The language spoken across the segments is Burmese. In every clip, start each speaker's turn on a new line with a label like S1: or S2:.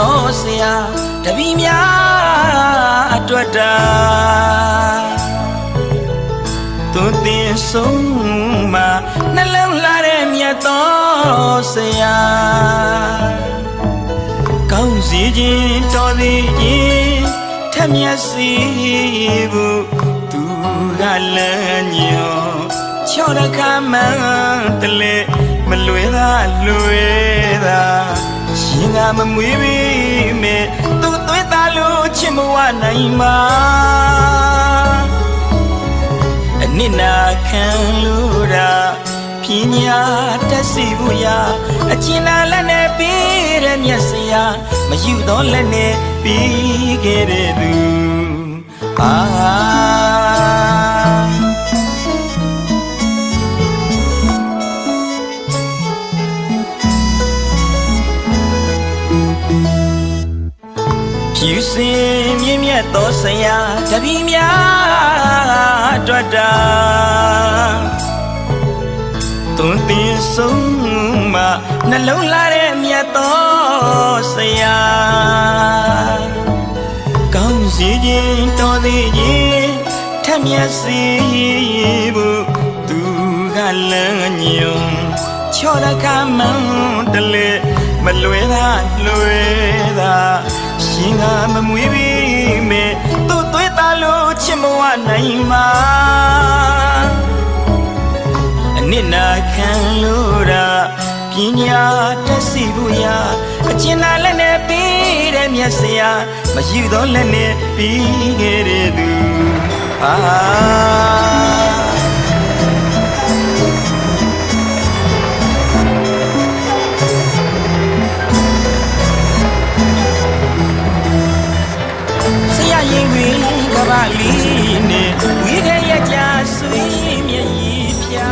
S1: တော်ဆရာတပည့်များအတွက်တာသူတင်ဆုံးမှာနှလုံးလာတဲ့မြတ်တော်ဆရာကောင်းစီခြင်းတော်သည်ခြင်းထမျက်စီဘူးသူကလမ်းညွန်ချောရခမန်းတလေမလွယ်သာလွယ်သာရှင်ကမမွေးပြီမဲ့သူသွေးသားလို့ချစ်မဝနိုင်ပါအနစ်နာခံလို့တာပညာတတ်စီဘူးရာအကျဉ်းလာလက်နဲ့ပြီးတဲ့မျက်စရာမယူတော့လက်နဲ့ပြီးခဲ့တဲ့သူဖြူစင်မြင့်မြတ်သောဆရာတပည့်များအတွက်တာသွန်သင်ဆုံးမှာနှလုံးလာတဲ့မြတ်သောဆရာကောင်းစီခြင်းတော်သည်ခြင်းထမျက်စီဘူးသူကလမ်းညွန်ချောရခမန်းတလေမလွယ်သာလွယ်သာရှင်ကမမွေးပြီမဲ့သူ့သွေးသားလို့ချစ်မဝနိုင်ပါအနစ်နာခံလို့တာပညာတတ်စီဘူးရာအကျဉ်းလာလက်နဲ့ပြီးတဲ့မျက်စရာမယူတော့လက်နဲ့ပြီးခဲ့တဲ့သူဆရာရင်ဝင်ကပါလီနဲ့ဝီခဲ့ရကြဆွေးမျက်ရည်ဖြာ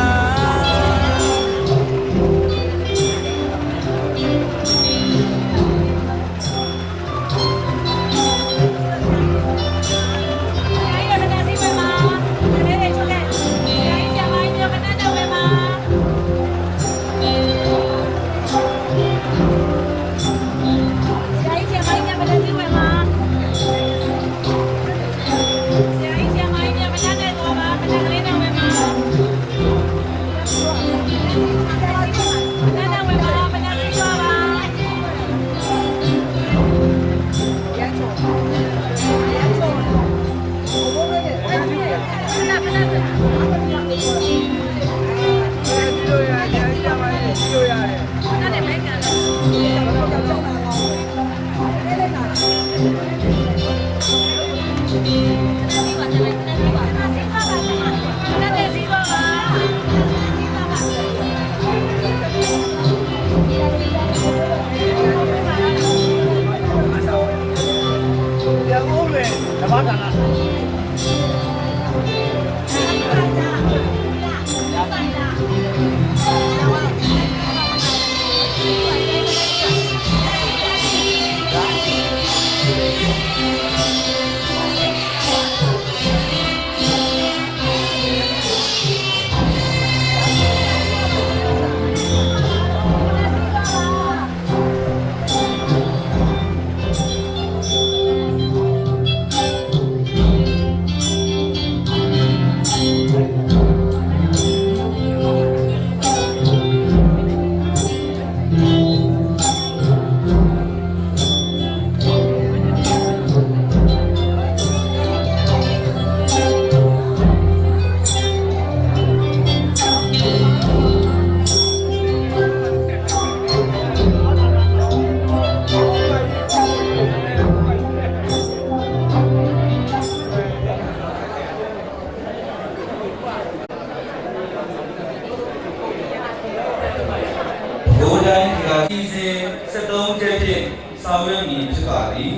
S2: ဆောင်ရွက်မည်ဖြစ်ပါသည်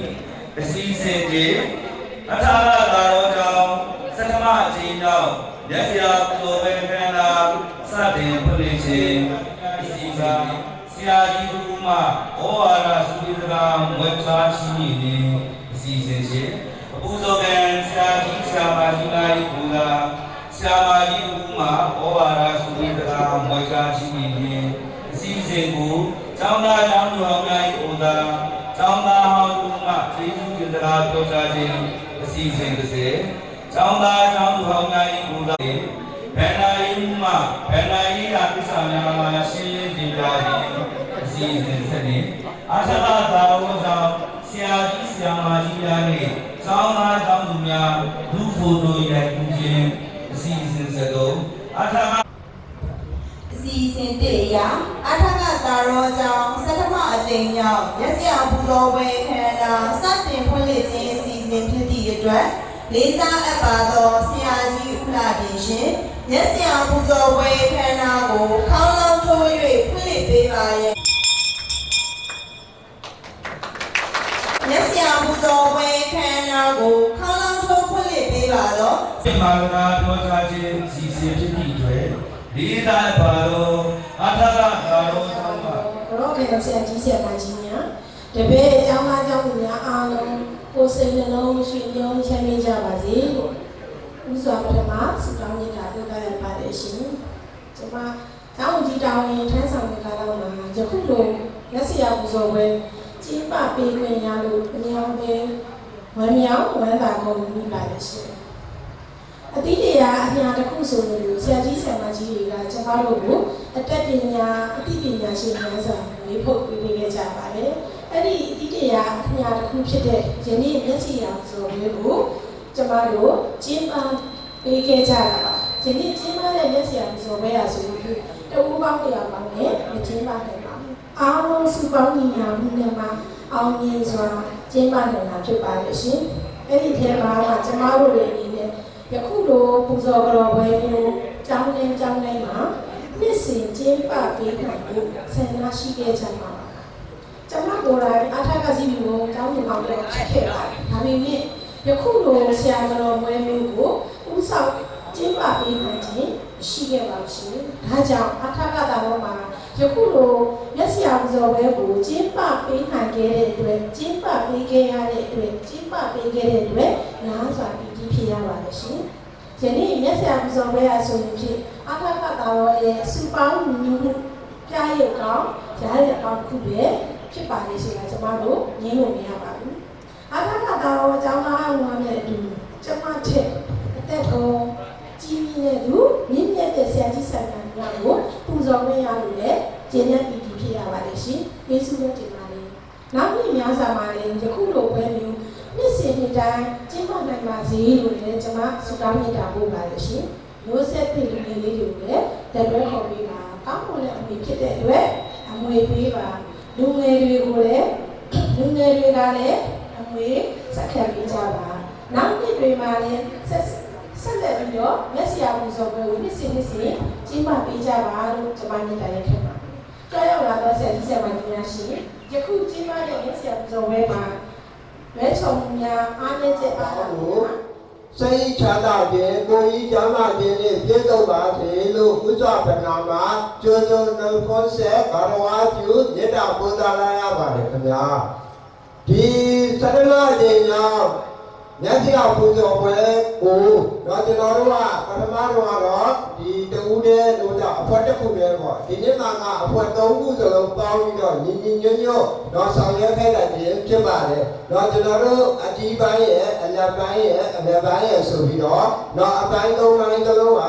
S2: အစီအစဉ်တွေအထာရသာတော်ကြောင့်သတ္တမအချိန်ကြောင့်ရက်စရာတော်ပဲခန္ဓာစတင်ဖွင့်လှစ်ခြင်းအစီအစဉ်ဆရာကြီးတို့မှဩဝါဒစုစည်းစကားဝေကြားရှိမည်နှင့်အစီအစဉ်ချင်းအပူဇော်ကံဆရာကြီးဆရာမကြီးများကိုသာဆရာမကြီးတို့မှဩဝါဒစုစည်းစကားဝေကြားရှိမည်နှင့်အစီအစဉ်ကိုကျောင်းသားကျောင်းသူဟောင်းများကိုသာ ကျောင်းသားဟောင်းတို့မှကျေးဇူးတင်စကားပြောကြားခြင်းအစီအစဉ်တစ်စေကျောင်းသားကျောင်းသူဟောင်းများ၏ကိုယ်စားဘန္နာယီမှဘန္နာယီရာသစ္စာများမှာရှင်းလင်းတင်ပြခြင်းအစီအစဉ်ဆက်နေအာသနာသာဝဆောင်ဆရာကြီးဆရာမကြီးများနဲ့ကျောင်းသားကျောင်းသူများဒုဖိုတိုရိုက်ကူးခြင်းအစီအစဉ်ဆက်တော့အာသနာ
S3: အစီအစဉ်တည်းရာအထက်ကသာရောကြောင့်စက်ထမအကြိမ်မြောက်ရက်စရာပူဇော်ပွဲခန္ဓာစတင်ဖွင့်လှစ်ခြင်းအစီအစဉ်ဖြစ်သည့်အတွက်လေးစားအပ်ပါသောဆရာကြီးဦးလာတင်ရှင်ရက်စရာပူဇော်ပွဲခန္ဓာကိုခေါင်းလောင်းထိုး၍ဖွင့်လှစ်ပေးပါရဲ့ရက်စရာပူဇော်ပွဲခန္ဓာကိုခေါင်းလောင်းထိုးဖွင့်လှစ်ပေးပါတော့
S2: ဒီမာနနာပြောကြားခြင်းအစီအစဉ်ဖြစ်သည့်အတွက်လေးစားပါတော့အာသနာသာရောဆောင်ပါ
S4: တော့ခေတ္တဆရာကြီးဆရာမကြီးများတပည့်အကြောင်းသားအကြောင်းသူများအားလုံးကိုယ်စိတ်နှလုံးရွှင်လန်းချမ်းမြေ့ကြပါစေလို့ဥစွာပထမဆုတောင်းနေတာပြုလုပ်ရပါတယ်ရှင်ကျွန်မကျောင်းကြီးတောင်းရင်ထမ်းဆောင်နေကြတော့မှာယခုလိုလက်ဆရာပူဇော်ပွဲကြီးပပေးခွင့်ရလို့အများကြီးဝမ်းမြောက်ဝမ်းသာကုန်မိပါတယ်ရှင်အတိတရားအများတစ်ခုဆိုလို့ဆရာကြီးဆရာမကြီးတွေကကျွန်တော်တို့ကိုအတက်ပညာအသိပညာရှင်များစွာမေးဖို့ပေးခဲ့ကြပါတယ်။အဲ့ဒီအတိတရားအများတစ်ခုဖြစ်တဲ့ယနေ့မျက်စိရောင်ဆိုမျိုးကိုကျွန်တော်တို့ကျင်းပပေးခဲ့ကြတာပါ။ယနေ့ကျင်းပတဲ့မျက်စိရောင်ဆိုပဲရဆိုလို့တဝူပေါင်းတရားပေါင်းနဲ့မကျင်းပနိုင်ပါဘူး။အားလုံးစုပေါင်းညီညာမှုနဲ့မှအောင်မြင်စွာကျင်းပနိုင်တာဖြစ်ပါလိမ့်ရှင်။အဲ့ဒီထဲမှာကျွန်တော်တို့ရဲ့အနေနဲ့ယခုလိုပူဇော်ကြော်ပွဲမျိုးကျောင်းတိုင်းမှာနှစ်စဉ်ကျင်းပပေးနိုင်ဖို့ဆန္ဒရှိခဲ့ကြပါပါကျွန်မကိုယ်တိုင်အထာကစီဘီကိုကျောင်းဆောင်တော့ဖြစ်ခဲ့ပါတယ်ဒါပေမဲ့ယခုလိုဆရာတော်ပွဲမျိုးကိုဥဆောင်ကျင်းပပေးနိုင်ခြင်းရှိခဲ့ပါရှင်ဒါကြောင့်အထာကတာတော်မှာယခုလိုမျက်စိအောင်စော်ပွဲကိုကျင်းပပေးနိုင်ခဲ့တဲ့အတွက်ကျင်းပပေးခဲ့ရတဲ့အတွက်ကျင်းပပေးခဲ့တဲ့အတွက်နားစွာပြီးဖြစ်ရပါတယ်ရှင်ယနေ့မျက်စိအောင်စော်ပွဲအဆိုရင်ဖြစ်အထာကတာတော်ရဲ့စူပေါင်းမျိုးမှုပြရုပ်ကောင်းရားရအောင်ခုပဲဖြစ်ပါလေဆိုတာကျွန်တော်တို့ငင်းလို့မရပါဘူးအထာကတာတော်အကြောင်းအားလုံးနဲ့အတူကျွန်မထက်အသက်တော်ကြီးမြင့်တဲ့သူမြင့်မြတ်တဲ့ဆရာကြီးဆရာမများကိုပူဇော်ခွင့်ရလို့လည်းကျင့်တဲ့ပြည်ဖြစ်ရပါတယ်ရှင်ယေရှုရဲ့တင်ပါလေနောက်နေ့များစွာမှာလည်းယခုလိုပွဲမျိုးနှစ်စဉ်နှစ်တိုင်းကျင်းပနိုင်ပါစေလို့လည်းကျွန်မဆုတောင်းမြတ်တာပို့ပါလို့ရှင်မျိုးဆက်ပြည်လူလေးတွေကိုလည်းတရွဲခေါ်ပေးပါကောင်းမွန်တဲ့အမိဖြစ်တဲ့အတွက်အမွေပေးပါလူငယ်တွေကိုလည်းလူငယ်တွေကလည်းအမွေဆက်ခံပေးကြပါနောက်နှစ်တွေမှာလည်းဆက်လက်ပြီးတော့မျက်စိအပူစော်ပွဲကိုနှစ်စဉ်ကျင်းပပေးကြပါလို့ကျွန်မမြတ်တာရဲ့ထက်ပါကြောက်ရောက်လာတော့ဆရာကြီးဆရာမကြီးများရှင်ယခုကျင်းပတဲ့မျက်စိအပူစော်ပွဲမှာမဲချုံများအားနည်းချက်အားလုံး
S5: စိတ်ချမ်းသာခြင်းကိုယ်ကြီးကျမ်းမာခြင်းနဲ့ပြည့်စုံပါစေလို့ဥစ္စာပနာမှာကျိုးကျိုးနှုတ်ခွန်းဆက်ဘာဝါပြုမေတ္တာပို့သလာရပါတယ်ခင်ဗျာဒီသရဏအရှင်များမျက်စိအောင်ပူဇော်ပွဲကိုတော့ကျွန်တော်တို့ကပထမတော့ဒီတဦးတည်းလို့ကြောင့်အဖွက်တစ်ခုတည်းပေါ့ဒီနေ့မှကအဖွက်၃ခုစလုံးပေါင်းပြီးတော့ညီညီညွတ်ညွတ်တော့ဆောင်ရွက်ခဲ့တဲ့ခြင်းဖြစ်ပါတယ်တော့ကျွန်တော်တို့အကြီးပိုင်းရဲ့အလတ်ပိုင်းရဲ့အလယ်ပိုင်းရဲ့ဆိုပြီးတော့တော့အပိုင်း၃ပိုင်းစလုံးက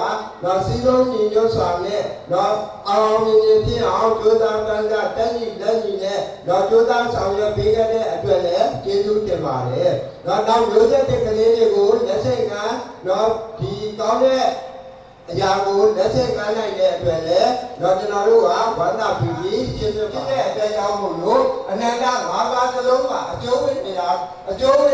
S5: တော့စီလုံးညီညွတ်စွာနဲ့တော့အောင်မြင်ဖြစ်အောင်ကြိုးစားတန်းစားတက်ညီလက်ညီနဲ့တော့ကြိုးစားဆောင်ရွက်ပေးခဲ့တဲ့အတွက်လည်းကျေးဇူးတင်ပါတယ်တော့မျိုးဆက်တဲ့ကလေးတွေကိုလက်စိတ်ကတော့ဒီကောင်းတဲ့အရာကိုလက်စိတ်ကမ်းနိုင်တဲ့အတွက်လည်းတော့ကျွန်တော်တို့ကဝန္တာပီပြီးရှင်းပြတဲ့အတဲ့ကြောင့်မို့လို့အနန္တ၅ပါးစလုံးကအကျိုးဝင်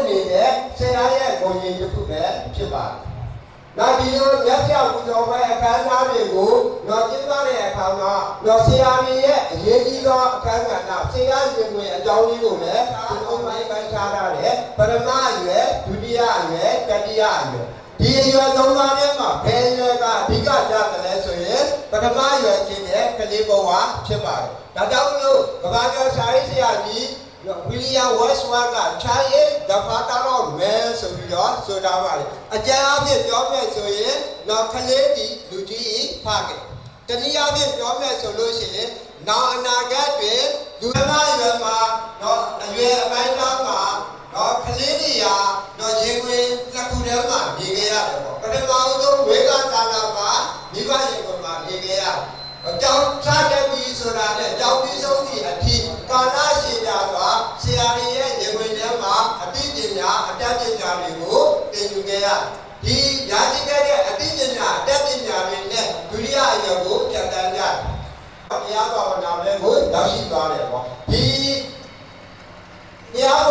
S5: နေတဲ့ဆရာရဲ့ဂုဏ်ရည်တစ်ခုပဲဖြစ်ပါတယ်။နောက်ဒီလိုရက်ပြောက်ပူဇော်ပွဲအခမ်းအနားတွေကိုတော့ကျင်းပတဲ့အခါမှာတော့ဆရာကြီးရဲ့အရေးကြီးသောအခမ်းအနားဆရာရှင်တွေအကြောင်းလေးကိုလည်းဒီလိုပိုင်းခြားထားတယ်ပထမအရွယ်ဒုတိယအရွယ်တတိယအရွယ်ဒီအရွယ်သုံးပါးထဲမှာဘယ်ရွယ်ကအဓိကကြတယ်လဲဆိုရင်ပထမရွယ်ချင်းရဲ့ကလေးဘဝဖြစ်ပါတယ်ဒါကြောင့်လို့ကဘာကျော်ဆရာကြီးဝီလီယံဝက်စ်ဝါကခြားရည်ဒဖာတာတော့မဲဆိုပြီးတော့ဆိုတာပါလေအကြမ်းအဖြစ်ပြောမယ်ဆိုရင်တော့ကလေးဒီလူကြီးဖခဲ့တနည်းအားဖြင့်ပြောမယ်ဆိုလို့ရှိရင်နောက်အနာဂတ်တွင်က လူမရွယ်မှာတော့အရွယ်အပိုင်းသားမှာတော့ကလေးတွေဟာတော့ရေခွေတစ်ခုတည်းမှာနေခဲ့ရတယ်ပေါ့ပထမဆုံးဝေကသာနာမှာမိဘရေခွေမှာနေခဲ့ရတယ်ကြောင်းစားတဲ့ပြီးဆိုတာနဲ့ကြောင်းပြီးဆုံးသည့်အဖြစ်ကာလရှိကြစွာဆရာတွေရဲ့ရေခွေထဲမှာအတိပညာအတတ်ပညာတွေကိုသင်ယူခဲ့ရဒီရာရှိခဲ့တဲ့အတိပညာအတတ်ပညာတွေနဲ့ဒုတိယအရွယ်ကိုပြတ်တန်းကြတရားဘာဝနာလည်းကိုရောက်ရှိသွားတယ်ပေါ့ဒီတရား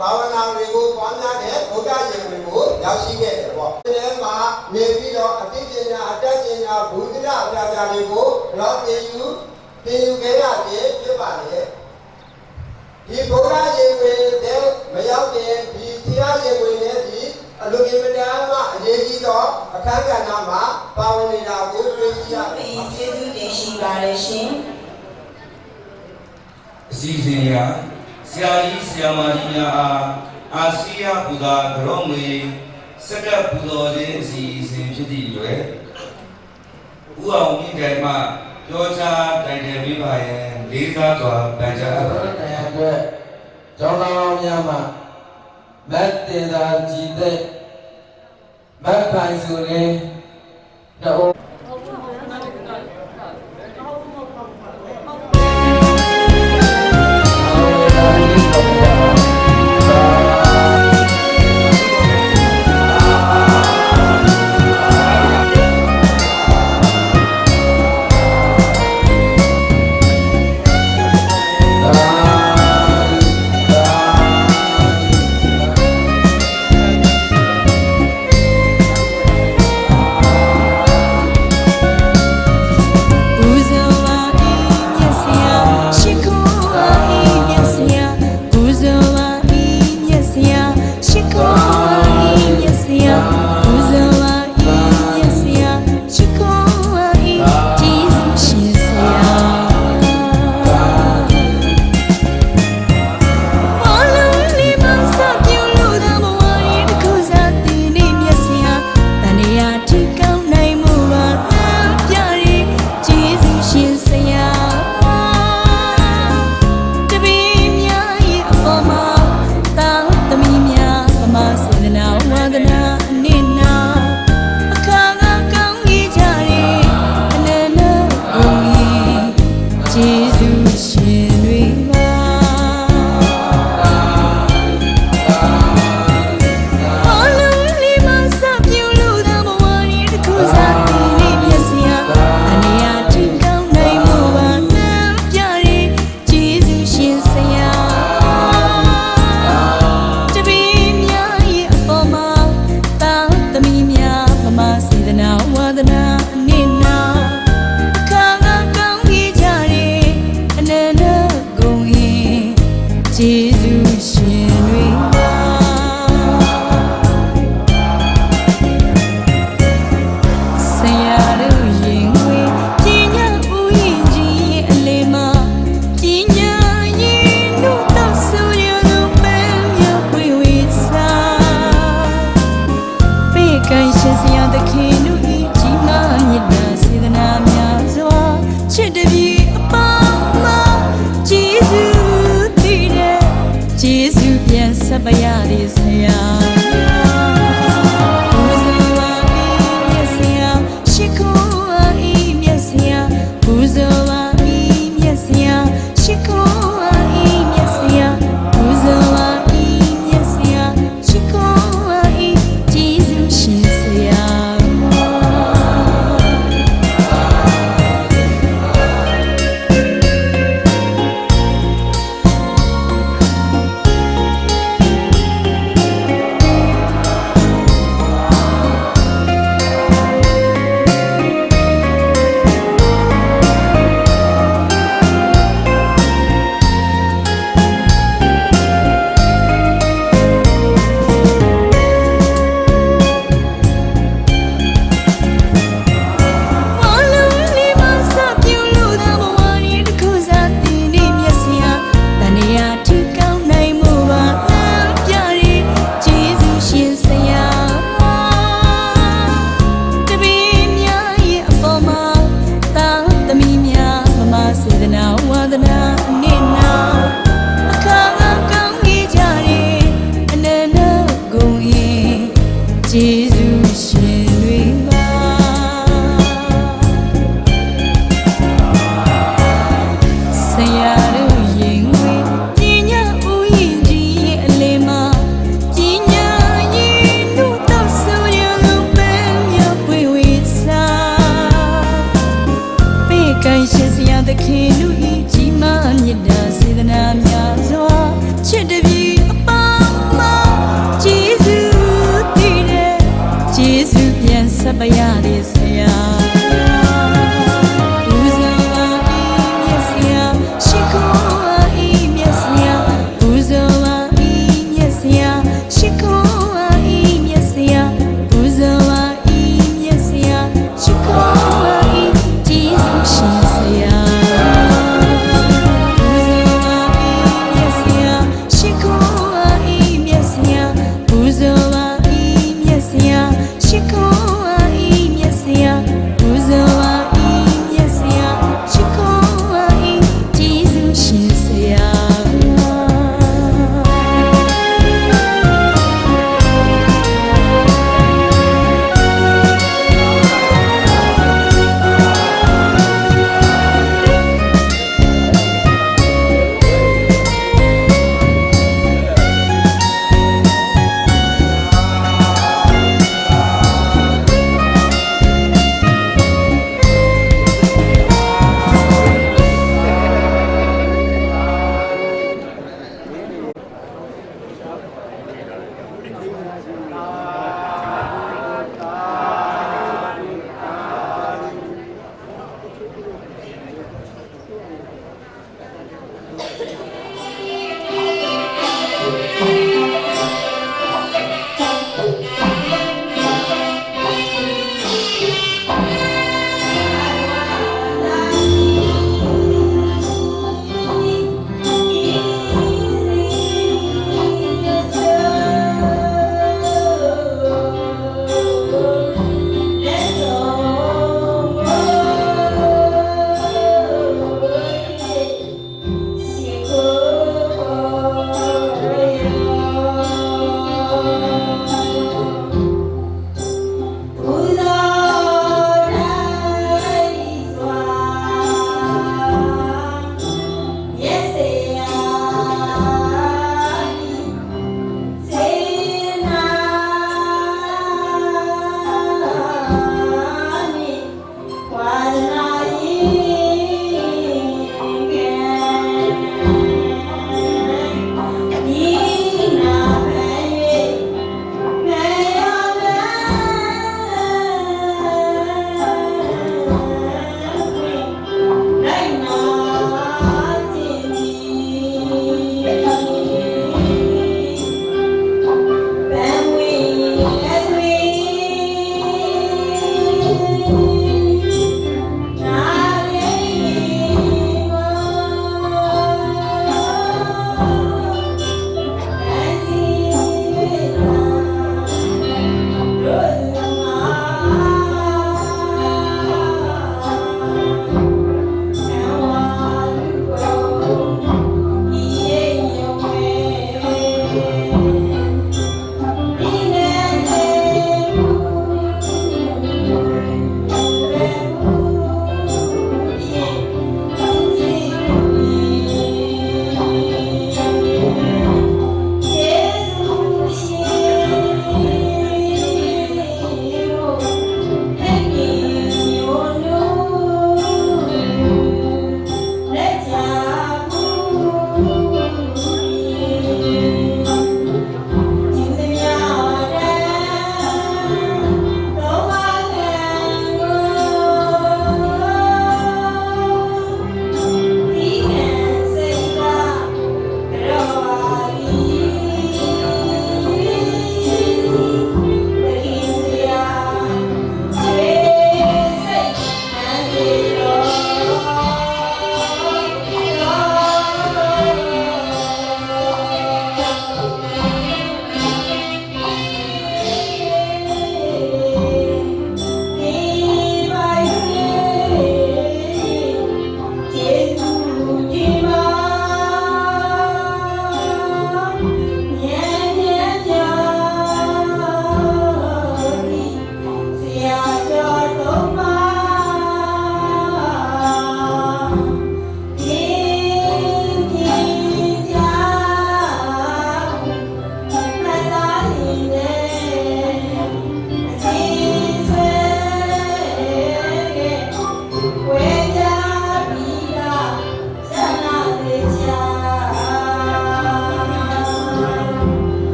S5: ဘာဝနာတွေကိုပွားများတဲ့ဘုရားရှင်တွေကိုရောက်ရှိခဲ့တယ်ပေါ့ဒီထဲမှာနေပြီးတော့အတိပညာအတတ်ပညာဘုရားအပြာပြာတွေကိုတော့သင်ယူခဲ့ရတယ်ဖြစ်ပါလေဒီဘုရားရှင်တွေတဲ့မရောက်တဲ့ဒီတရားရှင်တွေနဲ့ဒီအလိုကိမတရားမှာအရေးကြီးတော့အခမ်းကဏ္ဍမှာပါဝင်နေတာကိုတွေ့ရှိရပါတယ်
S3: ကျေးဇူးတင်ရှိပါတယ်ရှင်
S2: အစီအစဉ်ရာဆရာကြီးဆရာမကြီးများအားအာစီယပူဇာကြောငွေစက္ကပူဇော်ခြင်းအစီအစဉ်ဖြစ်သည့်အတွက်ဦးအောင်မြင့်ကြိုင်မှပြောကြားတိုင်တယ်ပေးပါရန်လေးစားစွာပန်ကြားအပ်ပါတယ်
S6: အတွက်ကျောင်းသားများမှမတ်တင်သာကြည်တဲ့မတ်ခိုင်ဆိုရင်တော့
S7: တ ကျေးဇူးရှင်တွေပါဆရာတို့ရင်ဝင်ပညာဦးရင်ကြီးရဲ့အလင်းမှာပညာရည်တို့တော့ဆိုရလုံးပဲမြတ်ပွေဝေစာပေကိုင်းရှင်ဆရာသခင်တို့ဤကြီးမားမြတ်တာစေတနာများစွာချစ်တပြီအပေါင်းကျေးဇူးတည်တဲ့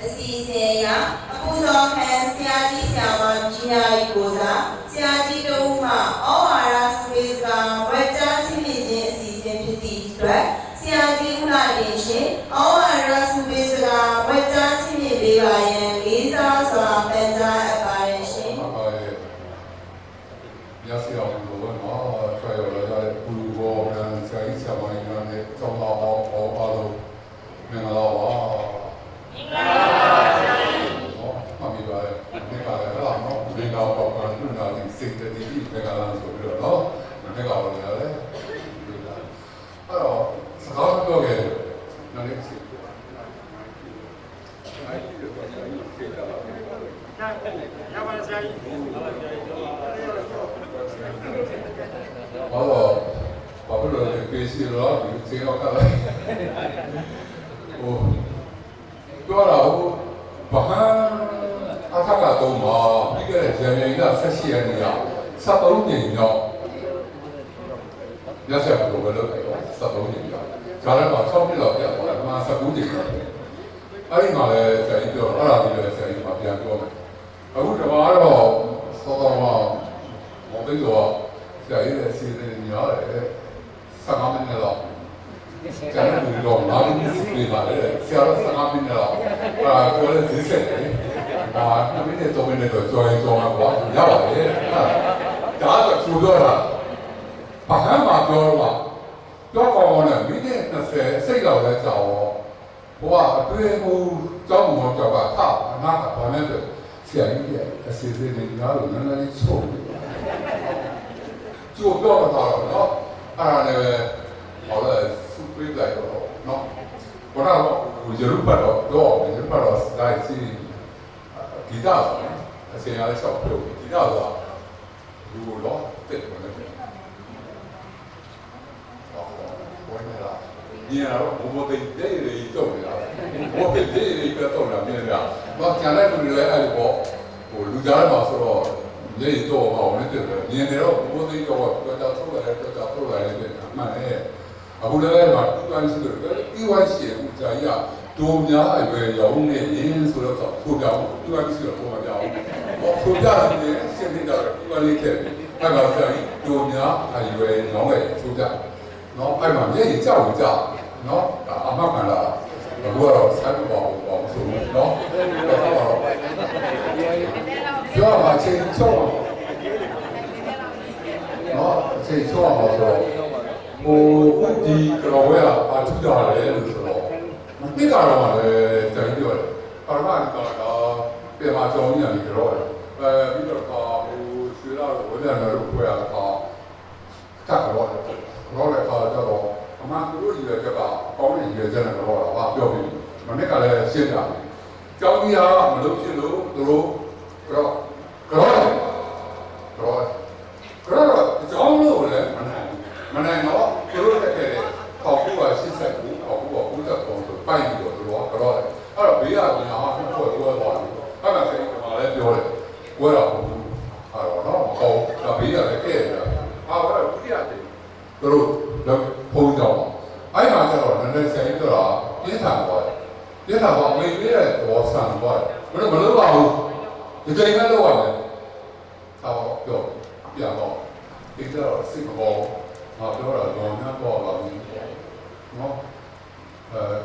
S3: အစီအစဉ်အရ အပူဇော်ခံဆရာကြီးဆရာမကြီးများ၏ကိုစားဆရာကြီးတို့မှဩဝါဒစပေးစကားဝက်ကြားချင်းမြင့်ခြင်းအစီအစဉ်ဖြစ်သည့်အတွက်ဆရာကြီးဦးလာတင်ရှင်ဩဝါဒစပေးစကားဝက်ကြားချင်းမြင့်ပေးပါရန်လေးစားစွာပန်ကြားအပ်ပါတယ်ရှင်။
S8: 要是要不问嘛，所以我在不如我们在一起玩一个的，找到好都，明个老哇。明个。哦，那明白，明白了啦，喏，明个包括那那的新的的，明个咱说的喏，明个了嘞，对的。哎呦，是好多个，那里是。ဘာလို့လဲပေးစီတော့ဒီစေရောက်တာလဲဟိုပြောတာဟိုဘာဟန်အထက်ကတော့မှာပြီးခဲ့တဲ့ဇန်နဝါရီလ18ရက်နေ့က73နှစ်မြောက်ရဆက်ဘလို့လို့73နှစ်မြောက်ဂျာရမှာ6နှစ်လောက်ပြတ်သွားတယ်မှာ19နှစ်အဲ့ဒီမှာလဲဆရာကြီးပြောအဲ့ဒါကြီးလဲဆရာကြီးမှာပြန်ပြောမယ်အခုဒီမှာတော့စောတော်မှာမော်သိတော့ဆရာကြီးရဲ့စီစဉ်နေရတယ်15မိနစ်လောက်ကျန်တဲ့လူတော့နားရင်းစီပေးပါလေဆရာတော့15မိနစ်လောက်ကိုလည်းသိစက်တယ်2မိနစ်3မိနစ်တော့ကြော်ရင်ကြော်မှာပေါ့ရပါတယ်ဒါတော့သူပြောတာဘာမှမပြောတော့ကောင်းတယ်မိနစ်20စိတ်လောက်လဲကြောက်ဟိုကအတွေ့အမှုကြောင်းမောကြောက်ကအနာကဘာနဲ့ဆရာကြီးရဲ့အစီအစဉ်တွေများလို့နည်းနည်းချုပ်တယ်ကျိုးပြောတာတော့နော်အဲ့ဒါလည်းဟောလဲစုပေးလိုက်တော့နော်ဘာလို့ရူပါတော့ရူပါတော့တိုင်းစီဂီတာအစင်ရတဲ့ဆောက်ပြုတ်ဂီတာဆိုတာလူတော့တက်တယ်နဲ့ဘောနေလားညီရတော့ဘုဘတိတ်တဲ့တွေတော့နေတာဘုဘတိတ်တွေကတော့လာမြင်ရတော့ကျန်တဲ့လူတွေလည်းအဲ့လိုပေါ့ဟိုလူကြားမှာဆိုတော့လေတော့ဟောနေတယ်မြင်နေတော့ဘုဘတိတ်တော့ကြောက်ထုတ်လာတယ်ကြောက်ထုတ်လာတယ်မှန်တယ်အခုလည်းမှာတူတိုင်းဆိုတော့ဒီဝိုင်းရှိဦးကြာရဒုံများအရွယ်ရောင်းနေရင်ဆိုတော့ထိုးပြောင်းတူတိုင်းဆိုတော့ပုံမပြောင်းထိုးပြတယ်ရှင်းနေတာတူတိုင်းခဲ့အဲ့ဒါဆိုရင်ဒုံများအရွယ်ရောင်းနေထိုးပြနော်အဲ့မှာမျက်ရည်ကြောက်ကြနော်အမှတ်ကလားအခုကတော့ဆက်ပေါ့ဆိုနော်ပြောပါချင်းချုံးနော်ချင်းချုံးအောင်ဆိုဟိုဒီကြော်ဝဲအထူးကြတယ်လို့ဆိုတော့ဒီကတော့လည်းတိုင်ပြောတယ်ပါရမတ်ကတော့ပြန်มาကြောင်းညာနေကြောတယ်ပြီးတော့ဟိုရွှေလာဝဲလာတော့ခွဲရတာတက်တော့ရောလည်းခါကြတော့အမှန်သူတို့ရွယ်ချက်ကကောင်းတဲ့ရွယ်ချက်နဲ့တော့ဟာပြောပြီးမနေ့ကလည်းရှင်းပြတယ်ကြောင်းကြီးကမလုပ်ဖြစ်လို့သူတို့ကြောင်းလို့လည်းမနိုင်တော့သူတို့တက်ခဲ့တဲ့ပေါက်ကူက89ပေါက်ကူက90ပုံဆိုပိုက်ပြီးတော့သူတို့ကတော့အဲ့တော့ဘေးကညာဟာဘုရားပြောသွားတယ်အဲ့ဒါဆိုရင်ဒီမှာလည်းပြောတယ်ဝဲတော့အဲ့တော့နော်ဟောဒါဘေးကလည်းခဲ့တယ်ဟာဝဲဒုတိယတယ်သူတို့ဖုံးကြောင်းအဲ့မှာကျတော့နည်းနည်းဆိုင်တော့ပြင်းထန်သွားတယ်ပြင်းထန်သွားမေးပြီးတဲ့ဘောဆန်သွားတယ်ဘယ်လိုပါဘူးဒီချိန်မဲ့လောက်ရတယ်ဟောပြောပြန်တော့ဒီတော့စိတ်ဘောဟာပြောတာတော့များပေါ်လာပြီနော်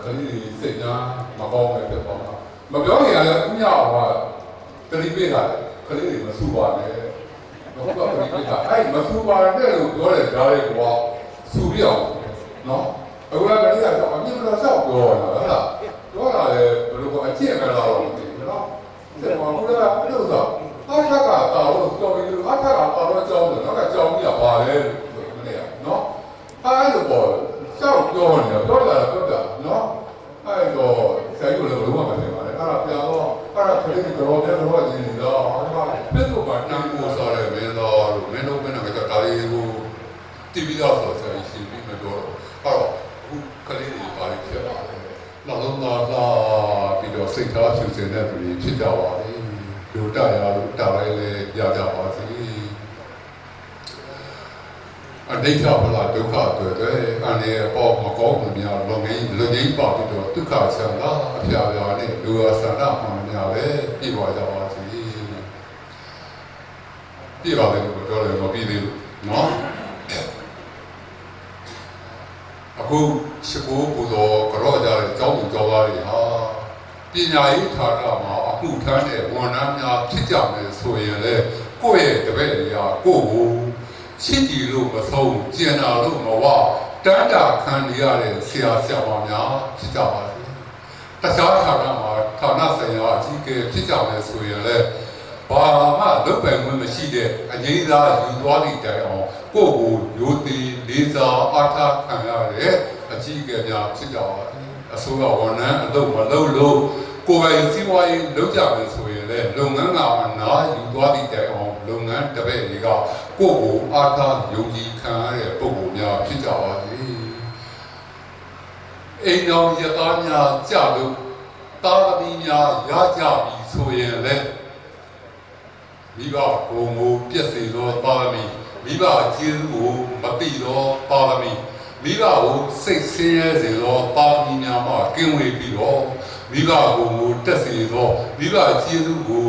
S8: ခရီးစိတ်ညာမကောင်းပဲဖြစ်သွားတာမပြောရင်လည်းဥညာဟောတတိပိတာခရီးတွေမဆူပါနဲ့တော့ခရီးပိတာအဲ့မဆူပါနဲ့လို့ပြောတယ်ကြားရဲကွာဆူပြအောင်နော်အခုလည်းခရီးကတော့အမြင်တော့စောက်ပြောတာဟုတ်လားပြောတာလေဘယ်လိုကအကျင့်ကလာတော့မသိဘူးနော်ဒီမှာဘုရားအဲ့လိုဆိုအထက်ကတာလို့တော်ပြီလို့အထက်ကတာတော့ကြောင်းတယ်နောက်ကကြောင်းကြီးကပါလဲလို့မနေရနော်အဲ့လိုပေါ့စောက်ပြောနေတာပြောတာနော်အဲ့တော့ဆိုင်ကိုလည်းဘယ်လိုမှမသိပါနဲ့အဲ့ဒါပြန်တော့အဲ့ဒါခရီးတော်တယ်တော့ဒီတော့ဘယ်လိုပါတန်းကိုစားရဲမင်းတို့မင်းတို့ကလည်းဒါလေးကိုတီဗီတော့ဆိုရင်ရှင်းပြီးမပြောတော့အဲ့တော့ခုခရီးတွေပါလိဖြစ်ပါတယ်နောက်ဆုံးတော့ပြီးတော့စိတ်ထားဆူစင်တဲ့သူတွေဖြစ်ကြပါလေလူတရလို့တားလိုက်လေရကြပါစေ နိစ္စဘလားဒုက္ခတွေအနေပေါ်မကောင်းမှုများလုံငင်းလူငင်းပါပြီးတော့ဒုက္ခဆန္ဒအဖျားဖျားနဲ့လူဆန္ဒမှန်များပဲပြည့်ပါကြပါစေပြည့်ပါလေလို့ပြောတယ်မပြီးသေးဘူးနော်အခုရှိဖို့ပူတော်ကြောကြတဲ့ကျောင်းသူကျောင်းသားတွေဟာပညာရေးဌာနမှာအမှုထမ်းတဲ့ဝန်ထမ်းများဖြစ်ကြမယ်ဆိုရင်လေကိုယ့်ရဲ့တပည့်တွေကကိုယ့်ကိုချစ်ကြည်လို့မဆုံးကျင်နာလို့မဝတန်တာခံရတဲ့ဆရာဆရာမများဖြစ်ကြပါစေတခြားဌာနမှာဌာနဆိုင်ရာအကြီးအကဲဖြစ်ကြမယ်ဆိုရင်လေဘာမှလုပ်ပိုင်ခွင့်မရှိတဲ့အငြိမ်းစားယူသွားသည့်တိုင်အောင်ကိုယ့်ကိုရိုသေလေးစားအားထားခံရတဲ့အကြီးအကဲများဖြစ်ကြပါစေအစိုးရဝန်ထမ်းအလုပ်မလုပ်လို့ကိုယ်ပိုင်စီးပွားရေးလုပ်ကြမယ်ဆိုရင်လေလုပ်ငန်းကအနာယူသွားသည့်တိုင်အောင်လုပ်ငန်းတပည့်တွေကကိုယ့်ကိုအားထားယုံကြည်ခံရတဲ့ပုံပုံများဖြစ်ကြပါစေအိမ်တော်ရသားများကြလို့တာသမီများရကြပြီဆိုရင်လေမိဘကိုယ်ကိုပြည့်စုံသောပါရမီမိဘကျေးဇူးကိုမသိသောပါရမီမိဘကိုစိတ်ဆင်းရဲစေသောပါရမီများမှကင်းဝေးပြီးတော့မိဘကိုတက်စေသောမိဘကျေးဇူးကို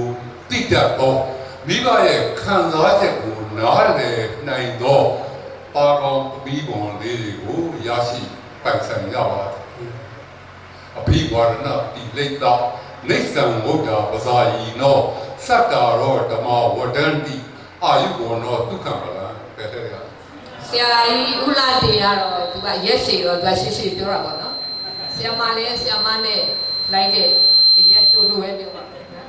S8: သိတတ်သောမိဘရဲ့ခံစားချက်ကိုနားလည်နိုင်သောပါကောင်းမိဘွန်လေးတွေကိုရရှိပိုင်ဆိုင်ရပါသည်အဘိဝါဒနာတိလိတ္တနေသံဝုဒ္ဓပဇာယီနောစတ္တာရောဓမ္မဝဒန္တိအာယုဘောနောဒုက္ခမလားပဲတဲ့ရ
S9: ဆရာကြီးဦးလာတေကတော့သူကရက်ရှည်တော့သူကရှိရှိပြောတာပေါ့နော်ဆရာမလည်းဆရာမနဲ့လိုက်တဲ့ရက်တူတူပဲပြောပါမယ်နော်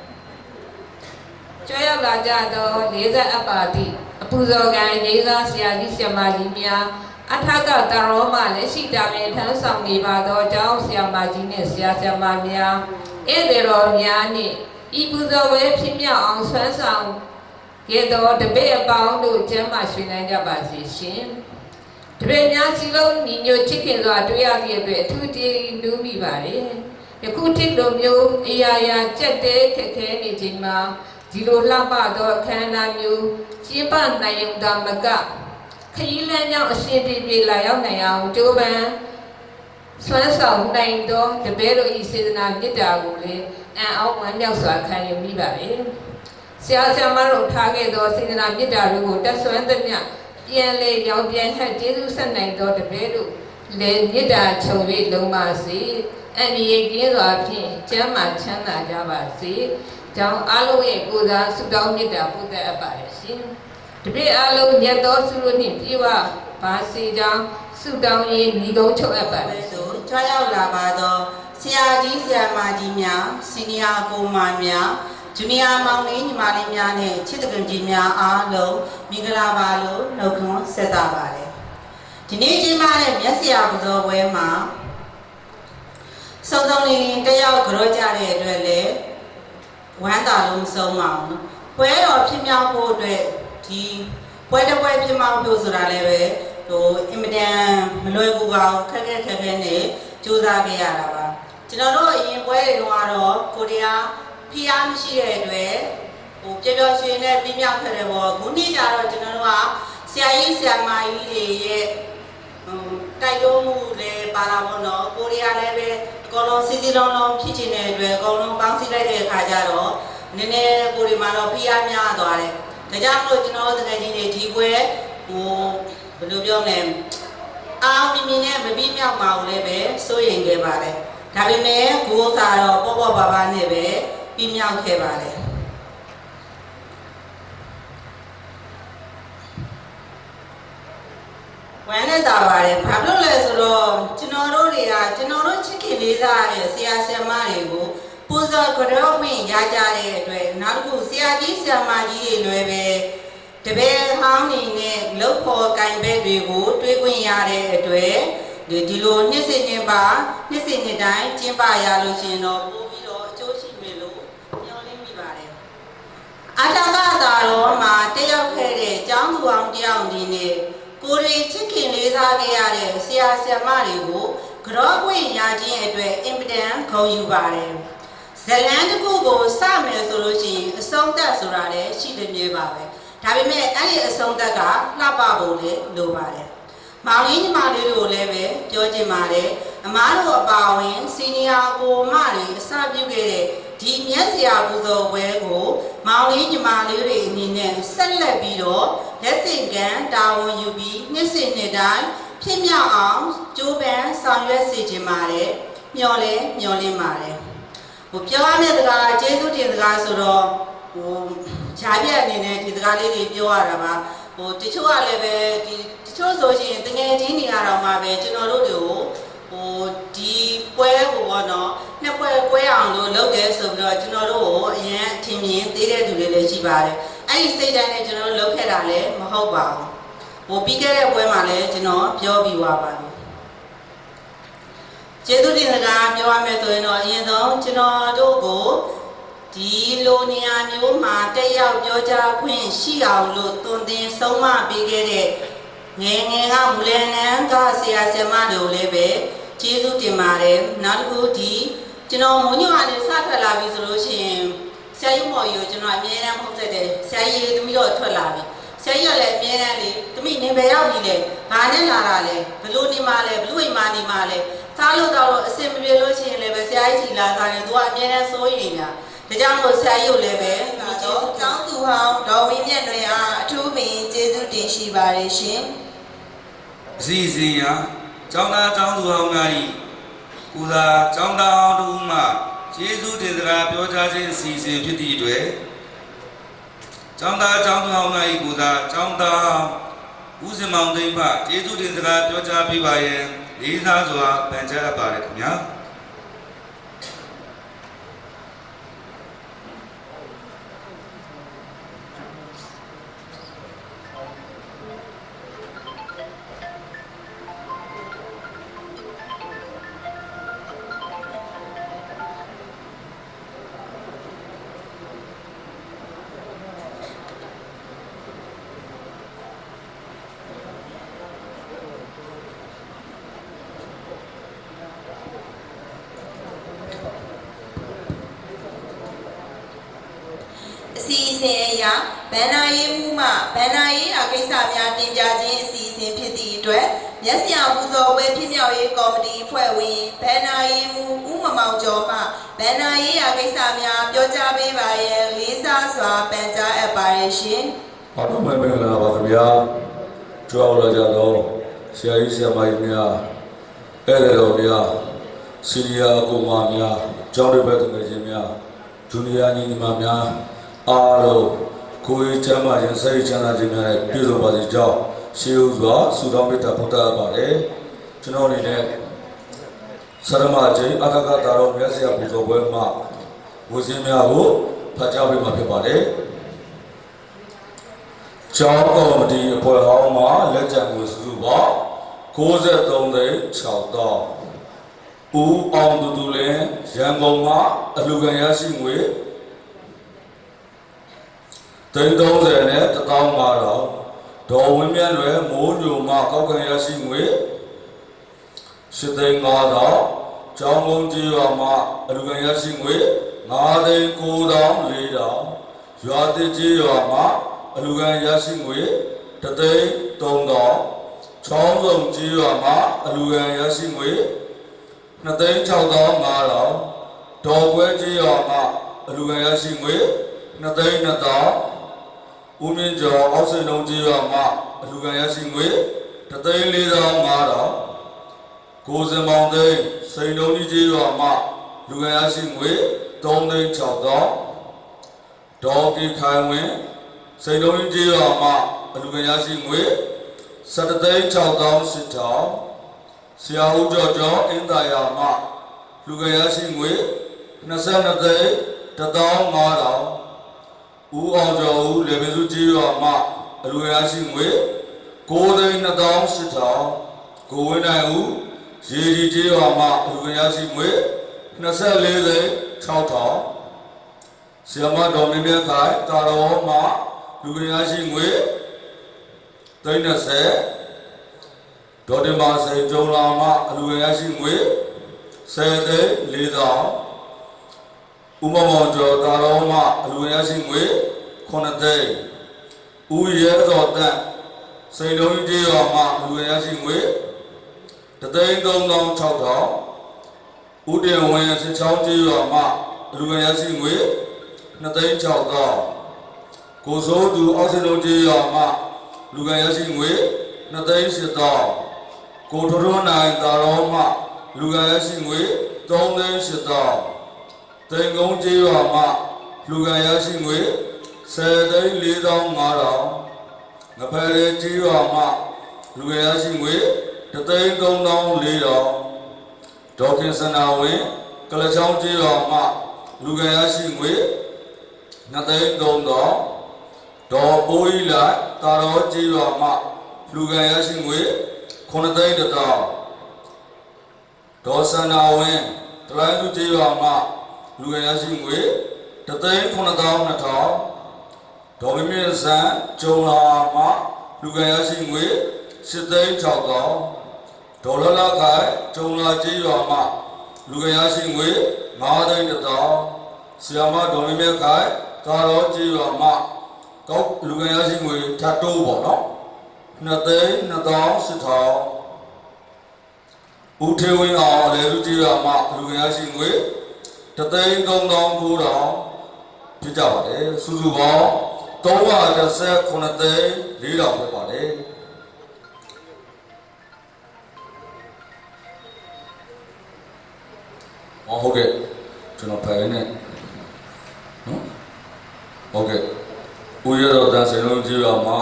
S9: ကျွဲရောက်လာကြတော့40အပ္ပါတိအပူဇော်ကံနေသာဆရာကြီးဆရာမကြီးများအထကတရောမှလည်းရှိတာပဲထမ်းဆောင်နေပါတော့ကျောင်းဆရာမကြီးနဲ့ဆရာဆရာမများဧည့်သည်တော်များနဲ့ဤပူဇော်ဝဲဖြစ်မြောက်အောင်ဆွမ်းဆောင်ခဲ့တော်တပည့်အပေါင်းတို့ကျမ်းမာရွှင်နိုင်ကြပါစေရှင်တပည့်များစီလုံးညီညွတ်ချစ်ခင်စွာတွေ့ရသည့်အတွက်အထူးတည်နူးမိပါတယ်ယခုထိလိုမျိုးအရာရာကြက်တဲခက်ခဲနေချိန်မှာဒီလိုလှပသောအခမ်းအနားမျိုးကျင်းပနိုင်ုံသာမကခရီးလမ်းကြောင်းအရှင်ပြေလာရောက်နိုင်အောင်ကြိုးပမ်းဆွမ်းဆောင်နိုင်သောတပည့်တို့၏စေတနာမေတ္တာကိုလည်းအံ့ဩဝမ်းမြောက်စွာခံယူမိပါတယ်ဆရာဆရာမတို့ထားခဲ့သောစေတနာမေတ္တာတွေကိုတက်ဆွမ်းသမျှပြန်လေရောင်ပြန်ဟပ်ကျေးဇူးဆက်နိုင်သောတပည့်တို့လည်းမေတ္တာခြုံ၍လုံးပါစေအန္တရာယ်ကင်းစွာဖြင့်ကျမ်းမာချမ်းသာကြပါစေကြောင့်အားလုံးရဲ့ကိုယ်စားဆုတောင်းမေတ္တာပို့သအပ်ပါတယ်ရှင်တပည့်အားလုံးညတ်တော်ဆုလို့နှင့်ပြေဝပါစေကြောင်းဆုတောင်းရေးညီကုန်းချုပ်အပ်ပါတယ်ဆိုကြွားရောက်လာပါသောဆရာကြီးဆရာမကြီးများစီနီယာကိုမများဂျူနီယာမောင်လေးညီမလေးများနဲ့ချစ်တကယ်ကြီးများအားလုံးမင်္ဂလာပါလို့နှုတ်ခွန်းဆက်တာပါတယ်ဒီနေ့ကြီးမားတဲ့မျက်စရာပဇော်ပွဲမှာစုံစုံလင်လင်တက်ရောက်ကြောကြတဲ့အတွက်လည်းဝမ်းသာလို့မဆုံးပါဘူးပွဲတော်ဖြစ်မြောက်ဖို့အတွက်ဒီပွဲတစ်ပွဲဖြစ်မြောက်ဖို့ဆိုတာလည်းပဲဟိုအင်မတန်မလွယ်ကူပါဘူးခက်ခဲနဲ့ကြိုးစားခဲ့ရတာပါကျွန်တော်တို့အရင်ပွဲတွေတုန်းကတော့ကိုရီးယားဖိအားမရှိတဲ့အတွက်ဟိုပျော်ပျော်ရွှင်နဲ့ပြင်းပြခဲ့တယ်ပေါ့ခုနေ့ကျတော့ကျွန်တော်တို့ကဆရာကြီးဆရာမကြီးတွေရဲ့တိုက်တွန်းမှုလည်းပါလာပေါ့နော်ကိုရီးယားလည်းပဲအကုန်လုံးစီစီလုံးလုံးဖြစ်ချင်တဲ့အတွက်အကုန်လုံးပေါင်းစည်းလိုက်တဲ့အခါကျတော့နည်းနည်းကိုရီးမှာတော့ဖိအားများသွားတယ်ဒါကြောင့်မို့ကျွန်တော်တို့တကယ်ကြီးတွေဒီပွဲဟိုဘယ်လိုပြောလဲအားမြင်မြင်နဲ့မပြီးမြောက်ပါဘူးလည်းပဲစိုးရိမ်ခဲ့ပါတယ်ဒါပေမဲ့ကိုယ်စားတော့ပေါ့ပါပါနဲ့ပဲပြီးမြောက်ခဲ့ပါတယ်ဝမ်းနဲ့သာပါတယ်ဘာလို့လဲဆိုတော့ကျွန်တော်တို့ချစ်ခင်လေးစားတဲ့ဆရာဆရာမတွေကိုပူဇော်ကြောဝင်ရကြတဲ့အတွက်နောက်တစ်ခုဆရာကြီးဆရာမကြီးတွေလွယ်ပဲတပည့်ဟောင်းနေနဲ့လှုပ်ဖို့ကင်ဘက်တွေကိုတွေးခွင့်ရတဲ့အတွက်ဒီလိုနှစ်စဉ်ချင်းပါနှစ်စဉ်နှစ်တိုင်းကျင်းပရလို့ရှင်တော့ပို့ပြီးတော့အကျိုးရှိမယ်လို့ညွှန်လင်းမိပါတယ်အတကသာတော်မှာတက်ရောက်ခဲ့တဲ့ကျောင်းသူအောင်တယောက်ဒီနေ့ကိုရီချစ်ခင်လေးစားခဲ့ရတဲ့ဆရာဆရာမတွေကိုကြောပွင့်ရခြင်းအတွက်အင်ပဒန်ဂုဏ်ယူပါတယ်ဇလန်းတစ်ခုကိုစမယ်ဆိုလို့ရှိရင်အဆုံးသတ်ဆိုတာလည်းရှိတယ်မြေပါပဲဒ
S3: ဒါပေမဲ့အဲ့ဒီအဆုံးသက်ကလှပဖို့လေလိုပါတယ်မောင်ကြီးညီမလေးတို့လည်းပဲပြောချင်ပါတယ်အမားတို့အပါဝင်စီနီယာကိုမတွေအစပြုခဲ့တဲ့ဒီမျက်စရာပူဇော်ပွဲကိုမောင်ကြီးညီမလေးတွေအနေနဲ့ဆက်လက်ပြီးတော့လက်ဆင့်ကမ်းတာဝန်ယူပြီးနှစ်စဉ်နှစ်တိုင်းဖြစ်မြောက်အောင်ကြိုးပမ်းဆောင်ရွက်စေချင်ပါတယ်မျှော်လင့်ပါတယ်ပြောရမယ့်စကားကျေးဇူးတင်စကားဆိုတော့ခြားပြအနေနဲ့ဒီစကားလေးတွေပြောရတာပါတချို့ကလည်းပဲတချို့ဆိုရှင်တကယ်ချင်းနေရတော့မှပဲကျွန်တော်တို့တွေကိုဒီပွဲကိုပေါ့နော်နှစ်ပွဲကွဲအောင်လို့လုပ်တယ်ဆိုပြီးတော့ကျွန်တော်တို့ကိုအရင်အထင်မြင်သေးတဲ့သူတွေလည်းရှိပါတယ်အဲ့ဒီစိတ်ဓာတ်နဲ့ကျွန်တော်တို့လုပ်ခဲ့တာလည်းမဟုတ်ပါဘူးပြီးခဲ့တဲ့ပွဲမှာလည်းကျွန်တော်ပြောပြီးသွားပါပြီကျေးဇူးတင်စကားပြောရမယ်ဆိုရင်တော့အရင်ဆုံးကျွန်တော်တို့ကိုဒီလိုနေရာမျိုးမှာတက်ရောက်ပြောကြားခွင့်ရှိအောင်လို့တွင်တင်ဆုံးမပေးခဲ့တဲ့ငယ်ကမူလနန်းကဆရာဆရာမတို့လည်းပဲကျေးဇူးတင်ပါတယ်နောက်တစ်ခုဒီကျွန်တော်မုံညွန့်ကနေစထွက်လာပြီဆိုလို့ရှိရင်ဆရာကြီးမော်ကြီးကိုကျွန်တော်အမြဲတမ်းဖုန်းဆက်တယ်ဆရာကြီးသမီးတော့ထွက်လာပြီဆရာကြီးကလည်းအမြဲတမ်းလေသမီးနေပဲရောက်ပြီလေဘာနဲ့လာတာလဲဘလို့နေမှလဲဘလို့အိမ်မှနေမှလဲစားလို့တော့အစင်မပြေလို့ရှိရင်လည်းပဲဆရာကြီးစီလာစားတယ်သူကအမြဲတမ်းစိုးရိမ်တာဒါကြောင့်မို့ဆရာကြီးကိုလည်းပဲတော့ကျောင်းသူဟောင်းဒေါ်ဝင်းမြတ်တွေအားအထူးပင်ကျေးဇူးတင်ရှိပါတယ်ရှင်
S1: အစီအစဉ်ရာကျောင်းသားကျောင်းသူဟောင်းများ၏ကိုသာကျောင်းသားဟောင်းတို့မှကျေးဇူးတင်စကားပြောကြားခြင်းအစီအစဉ်ဖြစ်သည့်အတွက်ကျောင်းသားကျောင်းသူဟောင်းများ၏ကိုသာကျောင်းသားဦးစင်မောင်သိန်းမှကျေးဇူးတင်စကားပြောကြားပေးပါရန်လေးစားစွာပန်ကြားအပ်ပါတယ်ခင်ဗျာ
S3: အစီအစဉ်အရဗန္နာရေးမှုမှဗန္နာရေးရာကိစ္စများတင်ပြခြင်းအစီအစဉ်ဖြစ်သည့်အတွက်မျက်စရာပူဇော်ပွဲဖြစ်မြောက်ရေးကော်မတီအဖွဲ့ဝင်ဗန္နာရေးမှုဦးမမောင်ကျော်မှဗန္နာရေးရာကိစ္စများပြောကြားပေးပါရန်လေးစားစွာပန်ကြားအပ်ပါရရှင်
S8: ။အားလုံးပဲမင်္ဂလာပါခင်ဗျာ။ကြွားလာကြတော့ဆရာကြီးဆရာမကြီးများအဲ့ဒါတော်များစီနီယာကိုမများကျောင်းတွေပဲတကယ်ချင်းများဂျူနီယာညီမများအားလုံးကိုယ်ချမ်းသာခြင်းစိတ်ချမ်းသာခြင်းများနဲ့ပြည့်စုံပါစေကြောင်းရှေးဥစွာဆုတောင်းမေတ္တာပို့သပါတယ်ကျွန်တော်အနေနဲ့ဆရမချင်းအကကတာတော်မြတ်ဆရာပူဇော်ပွဲမှာဝိဇင်းများကိုဖတ်ကြားပေးမှာဖြစ်ပါတယ်ကျောင်းကော်မတီအဖွဲ့ဟောင်းမှာလက်ကျန်ကိုစုစုပေါင်း93သိန်း6တောင်းဦးအောင်တူလင်းရန်ကုန်မှာအလူခံရရှိငွေ30နဲ့15000ဒေါ်ဝင်းမြတ်လွယ်မိုးညိုမှာကောက်ခံရရှိငွေ85000ကျောင်းကုန်းကြီးရွာမှာအလူခံရရှိငွေ994,400ရွာတိကြီးရွာမှာအလူခံရရှိငွေ1,300ချောင်းစုံကြီးရွာမှာအလူခံရရှိငွေ2,65000ဒေါ်ကွဲကြီးရွာမှာအလူခံရရှိငွေ2,200ဦးမြင့်ကျော်အောက်စိန်လုံးကြီးရွာမှာအလူခံရရှိငွေ1,45000ကိုစင်မောင်သိန်းစိန်လုံးကြီးရွာမှာလူခံရရှိငွေ3,600ဒေါ်ကီခိုင်ဝင်းစိန်လုံးကြီးရွာမှာအလူခံရရှိငွေ17,600ဆရာဦးကျော်ကျော်အင်းသာယာမှာလူခံရရှိငွေ22,150,ဦးအောင်ကျော်ဦးလေပင်စုကြီးရွာမှာအလူရရှိငွေ9,2800ကိုဝင်းနိုင်ဦးရေကြီးကြီးရွာမှာအလူရရှိငွေ24,600ဆရာမတော်မြင့်မြတ်ခိုင်တာတော်မှာလူရရှိငွေ30ဒေါ်တင်မာစိန်ကျုံလာမှာအလူရရှိငွေ10,400ဦးမောင်ကျော်တာတော်မှာအလူရရှိငွေ9,000
S10: ဦးရဲတော်တန်စိန်လုံးကြီးရွာမှာလူငယ်ရရှိငွေ3,3600ဦးတင်ဝင်းစစ်ချောင်းကြီးရွာမှာလူငယ်ရရှိငွေ2,600ကိုစိုးသူအောက်စလုံးကြီးရွာမှာလူငယ်ရရှိငွေ2,800ကိုထွန်းနိုင်တာတော်မှာလူငယ်ရရှိငွေ3,800တိန်ကုန်းကြီးရွာမှာလူငယ်ရရှိငွေ10,450ငဖယ်လေးကြီးရွာမှာလူငယ်ရရှိငွေ3,340ဒေါခင်စနာဝင်းကလချောင်းကြီးရွာမှာလူငယ်ရရှိငွေ2,300ဒေါ်ပိုးဤလိုက်တာတော်ကြီးရွာမှာလူငယ်ရရှိငွေ9,100ဒေါ်စနာဝင်းတလိုင်းသူကြီးရွာမှာလူငယ်ရရှိငွေ1,920,000ဒေါ်မင်းဆန်းကျုံလာမှာလူငယ်ရရှိငွေ8,600ဒေါ်လလခိုင်ကျုံလာကြီးရွာမှာလူငယ်ရရှိငွေ9,100ဆီယာမဒေါ်မင်းခိုင်တာတော်ကြီးရွာမှာကောက်လူငယ်ရရှိငွေထပ်တိုးပေါ့နော်2,200,800ဦးထေဝင်းအောင်လေလူကြီးရွာမှာလူငယ်ရရှိငွေ3,300,900ဖြစ်ကြပါတယ်စုစုပေါင်း319,400ဖြစ်ပါတယ်ဟုတ်ကဲ့ကျွန်တော်ဖယ်နေနော်ဟုတ်ကဲ့ဦးရတော်တန်စိန်လုံးကြီးရွာမှာ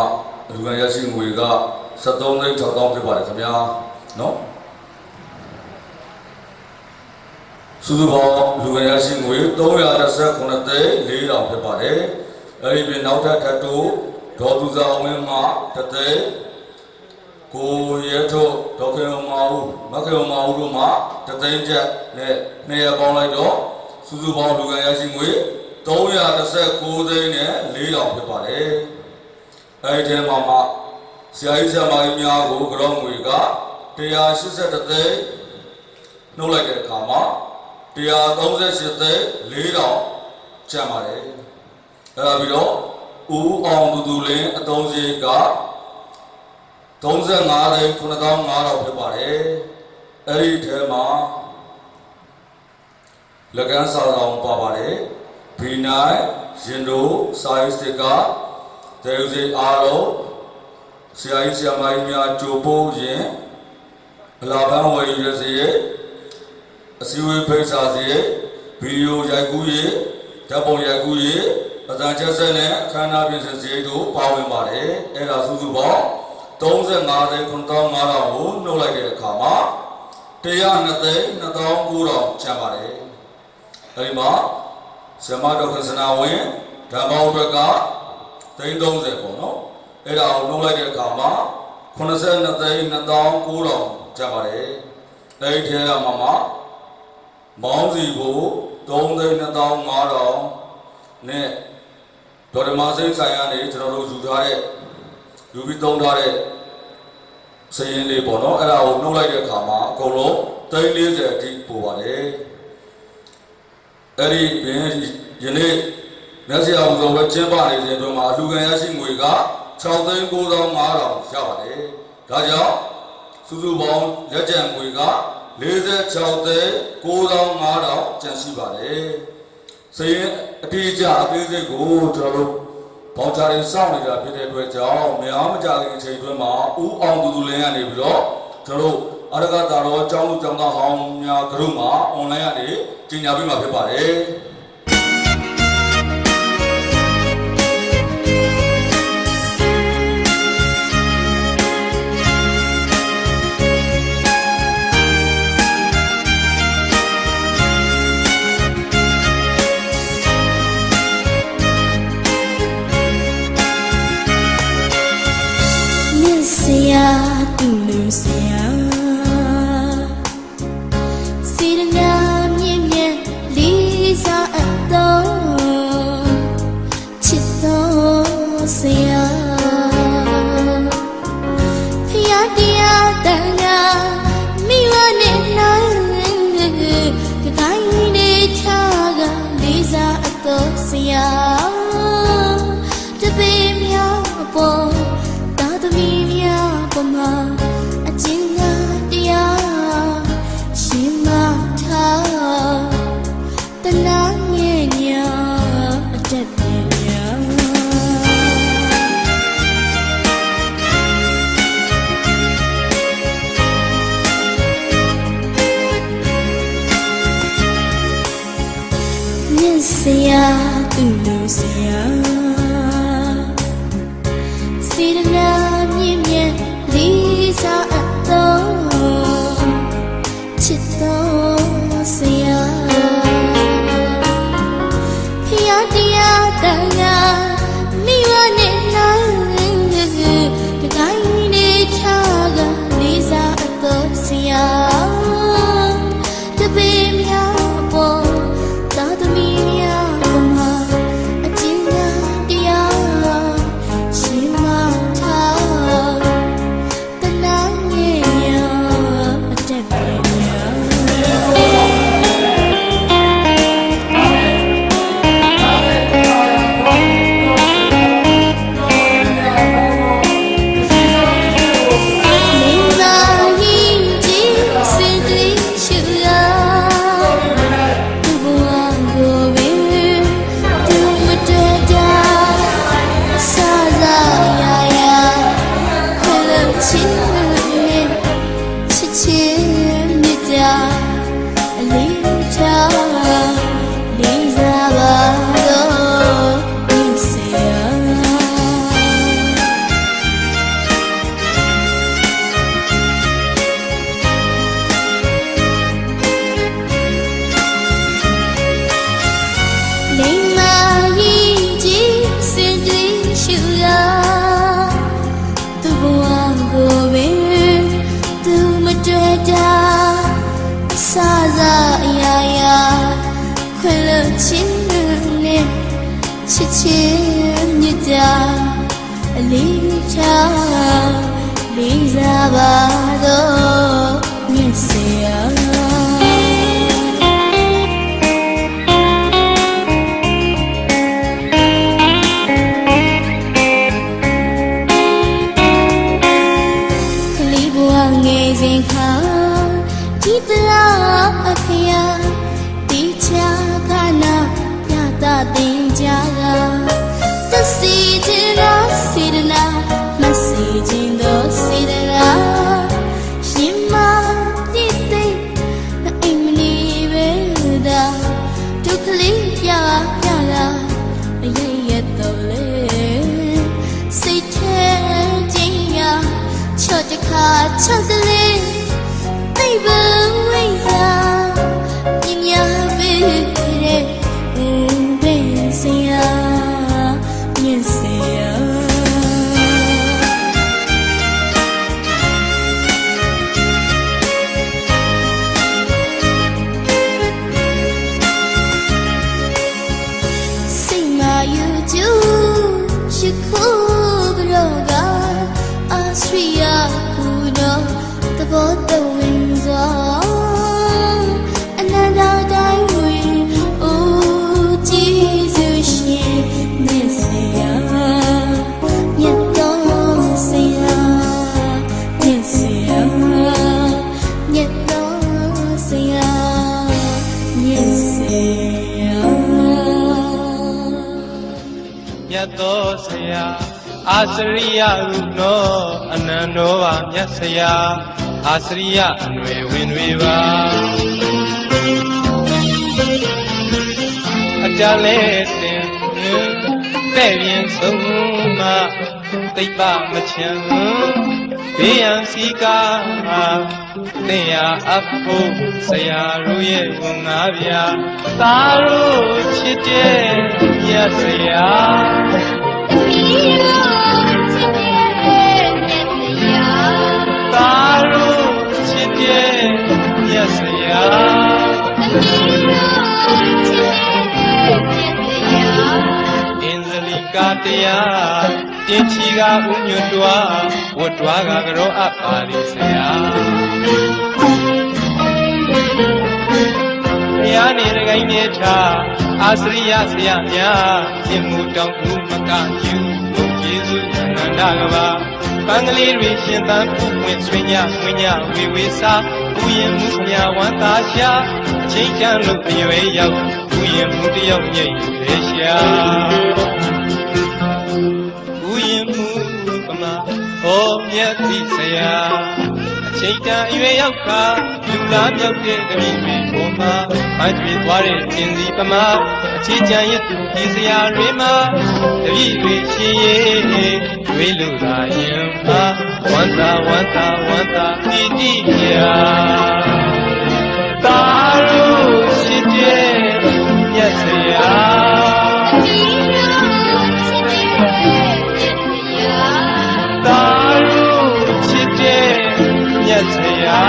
S10: လူငယ်ရရှိငွေက73,600ဖြစ်ပါတယ်ခင်ဗျာနော်စုစုပေါင်းလူငယ်ရရှိငွေ319,400ဖြစ်ပါတယ်အဲ့ဒီပြင်နောက်ထပ်ထပ်တိုးဒေါ်သူစာဝင်းမှာ1,000ကိုရဲထုတ်ဒေါက်ခင်မောင်မခင်မောင်တို့မှာ1,000ကျပ်နဲ့200ပေါင်းလိုက်တော့စုစုပေါင်းလူငယ်ရရှိငွေ319,400ဖြစ်ပါတယ်အဲ့ဒီထဲမှာဆရာကြီးဆရာမကြီးများကိုကြောင်းငွေက181သိန်းနှုတ်လိုက်တဲ့အခါမှာ138သိန်း4,000ကျန်ပါတယ်အဲ့ဒါပြီးတော့ဦးအောင်သူလင်းအတုံးစီက35သိန်း9,500ဖြစ်ပါတယ်အဲ့ဒီထဲမှာလက်ကန်းစာဆောင်ပါပါတယ်ဘီနိုင်ရင်တို့စာရေးစတစ်ကဒေယူစီအားလုံးဆရာကြီးဆရာမကြီးများကြိုပို့ရင်အလားပန်းဝယ်ရစီရဲ့အစည်းအဝေးဖိတ်စာစီရဲ့ဗီဒီယိုရိုက်ကူးရေးဓာတ်ပုံရိုက်ကူးရေးအတန်ချက်ဆက်နဲ့အခမ်းအနားပြင်ဆင်စရိတ်တို့ပါဝင်ပါတယ်အဲ့ဒါစုစုပေါင်း35,900ကိုနှုတ်လိုက်တဲ့အခါမှာ102,200,900ကျန်ပါတယ်အဲ့ဒီမှာဆရာမဒေါက်တာစနာဝင်းဓမ္မဘက်က330ပေါ့နော်အဲ့ဒါကိုနှုတ်လိုက်တဲ့အခါမှာ92,200,900ကျန်ပါတယ်အဲ့ဒီထဲမှာမောင်းစီကို3,200,500နဲ့ဒေါ်ဓမ္မစိတ်ဆိုင်ကနေကျွန်တော်တို့ယူထားတဲ့ယူပြီးသုံးထားတဲ့စရင်လေးပေါ့နော်အဲ့ဒါကိုနှုတ်လိုက်တဲ့အခါမှာအကုန်လုံး340အထိပို့ပါတယ်အဲ့ဒီဘင်းယနေ့မျက်စိအောင်ဆုံးပဲကျင်းပနေစဉ်အတွင်းမှာအလူခံရရှိငွေက6,900,500ရပါတယ်ဒါကြောင့်စုစုပေါင်းလက်ကျန်ငွေက46,900,500ကျန်ရှိပါတယ်စရင်အတိအကျအသေးစိတ်ကိုကျွန်တော်တို့ပေါချာရင်းစောင့်နေတာဖြစ်တဲ့အတွက်ကြောင့်များမကြခင်အချိန်တွင်းမှာဦးအောင်သူလင်းကနေပြီးတော့ကျွန်တော်တို့အရကတာတော်အကြောင်းလူကြောင်းသားဟောင်းများကတို့မှာအွန်လိုင်းကနေကြီးညာပေးမှာဖြစ်ပါတယ်
S7: ပ စေတနာမြင့်မြတ်လေးစားအပ်သောချစ်တော်ဆရာဖျားတရားတန်ခါမိဘနဲ့နိုင်တကိုင်းနေချာကလေးစားအပ်သောဆရာတပည့်များပေါ်သာသမီများပေါ်မှာအကျဉ်းတရားရှင်မထားတနာငယ်ရအတက်ပဲလေးချာလေးစားပါတော့မြတ်ဆရာကလေးဘဝငယ်စဉ်ခါဒီတလားအခရာတိချာကနာညတာတင်ကြတာတစီခြင်းတော့စေတနာမစီခြင်းတော့စေတနာရှင်မပြည့်သိအိမ်မနေပဲတာဒုက္ခလေးပြတာအရေးရတော့လေစိတ်ထဲခြင်းရချော့တခါချော့ကလေးအိမ်ဘဝိစားပြင်းရပဲတဲ့ဘယ်စရာဘောတဝင်းစွာအနန္တတိုင်းဝင်အိုးကျေးဇူးရှင်မြတ်ဆရာမြတ်တော်ဆရာမြတ်ဆရာမြတ်တော်ဆရာမြတ်ဆရာ
S11: မြတ်တော်ဆရာအာစရိယရုနောအနန္တောပါမြတ်ဆရာအာစရိယအနွယ်ဝင်တွေပါအကြလဲတင်တဲ့ရင်ဆုံးမသိပ္ပမချမ်းဘေးရန်စီကာသင်ရအဖို့ဆရာတို့ရဲ့ဝန်ငါးပြာသာတို့ချစ်တဲ့မြတ်ဆရာသာတို့ချစ်တဲ့မြတ်ဆရာအင်းဇလီကတရားတင်ချီကဥညွတ်တွားဝတ်တွားကကြောအပ်ပါလိဆရာဘုရားနေတကိုင်းမြေထားအာစရိယဆရာများရှင်မူတောင်းဦးမကယူယေရှုအနန္တကဘာပန်းကလေးတွေရှင်သန်ပူဝင်ဆွေးညဝင်းညဝေဝေစာဥယျာဉ်မှုခမဝမ်းသာရှာအချိန်ချမ်းလို့အရွယ်ရောက်ဥယျာဉ်မှုတယောက်မြိတ်လေရှာဥယျာဉ်မှုကမဟောမြတ်တိဆရာအချိန်တန်အရွယ်ရောက်ခါလူလားမြောက်တဲ့တပည့်တွေပေါ်မှာအကျွေးသွားတဲ့ကျင်စီပမာအခြေချမ်းရည်သူဒီဆရာတွေမှာတပည့်တွေရှင်ရဲ့ တွေးလို့သာရင်ပါဝန္တာဝန္တာဝန္တာပီတိယာသာရုရှိတဲ့မြတ်စရာသာရုရှိတဲ့မြတ်စရာ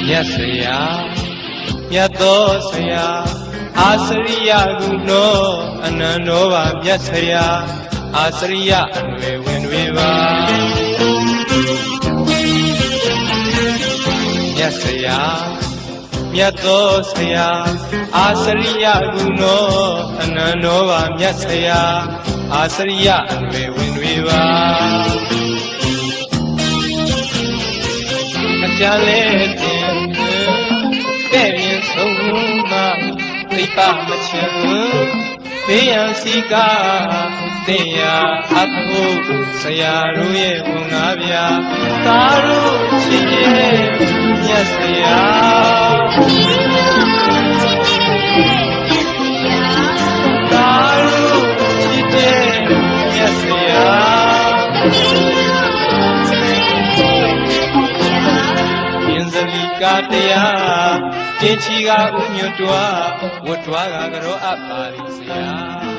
S11: မြတ်ဆရာမြတ်သောဆရာအာစရိယကုနောအနန္တောပါမြတ်ဆရာအာစရိယအနွယ်ဝင်တွေပါမြတ်ဆရာမြတ်သောဆရာအာစရိယကုနောအနန္တောပါမြတ်ဆရာအာစရိယအနွယ်ဝင်တွေပါအကြလဲတင်တဲ့ရင်ဆုံးမသိပါမချင်ဘေးရန်စီကားတင်ရာအဖို့ဆရာတို့ရဲ့ဝန်ကားဗျာသာတို့ချစ်ရဲ့မြတ်ဆရာသာတို့ချစ်တဲ့မြတ်ဆရာကာတရားတင်ချီကဥညွတ်တွားဝတ်တွားကကြောအပ်ပါလိဆရာ